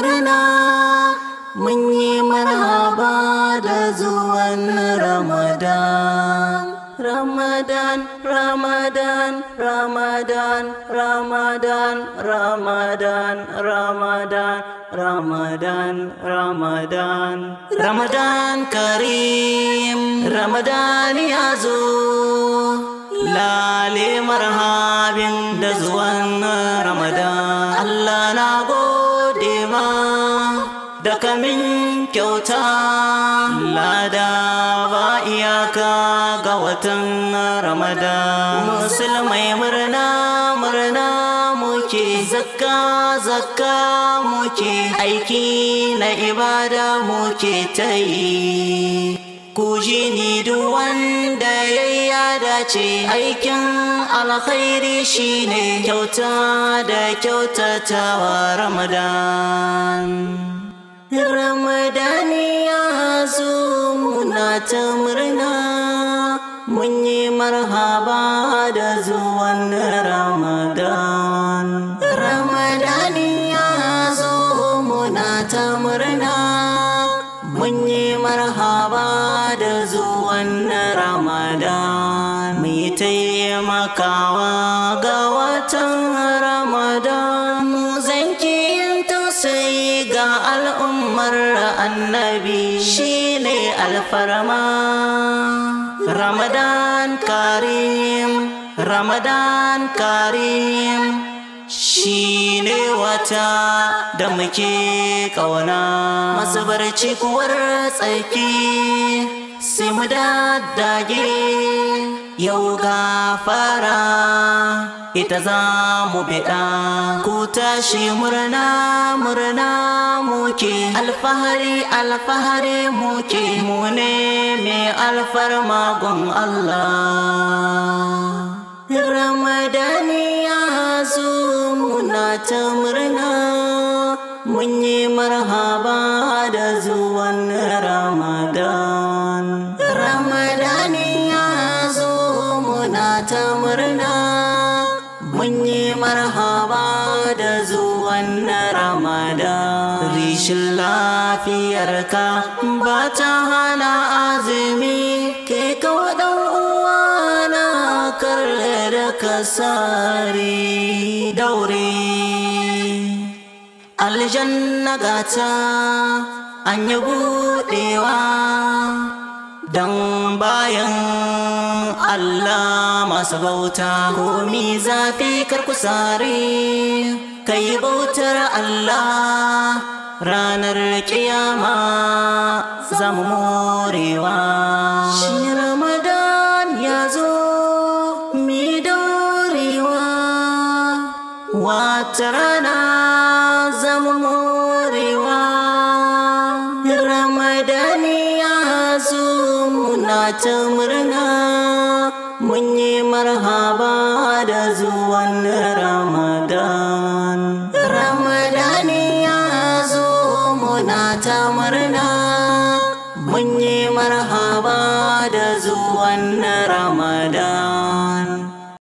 murna, mun yi marhaba da zuwan Ramadan. Ramadan, Ramadan, Ramadan, Ramadan, Ramadan, Ramadan, Ramadan, Ramadan, Ramadan Karim, Ramadan ya zo. Lale marhabin da zuwan Ramadan. Allah na gode ma da kamin kyauta, lada ba iyaka ga watan Ramadan. Musulmai murna murna muke, zakka zakka muke, aiki na ibada muke ta yi. Ku ji ni duk wanda ya dace, aikin alkhairi shine kyauta da kyautatawa Ramadan. Ramadani ya zo muna ta murna, mun yi marhaba da zuwan Ramadan. Ramadani ya zo muna ta murna, mun yi marhaba da zuwan Ramadan. Mu yi taimakawa ga watan Ramadan, mu zanki yin tausayi ga al'ummar annabi, shine alfarma. Ramadan Karim, Ramadan Karim, shine wata da muke ƙauna. Masu barci kuwar tsaki sai mu daddage, yau gafara ita za mu biɗa. Ku tashi murna murna muke, alfahari alfahari muke, mu ne mai alfarma gun Allah. Ramadani ya zo muna ta murna, mun yi marhaba da zuwan Ramadan. Ramadani ya zo muna ta murna, mun yi marhaba da zuwan Ramadan. Rishin lafiyarka ba ta hana azumi, kai ka waɗan uwana kar da ka sari daure. Aljanna gata an yi buɗewa dan bayan Allah masu bauta. Komi zafi karkusare, kai bautar Allah, ranar kiyama za mu morewa. Shi Ramadan ya zo mi daurewa, wata rana za mu morewa. Ramadani ya zo muna ta murna, mun yi marhaba da zuwan Ramadan.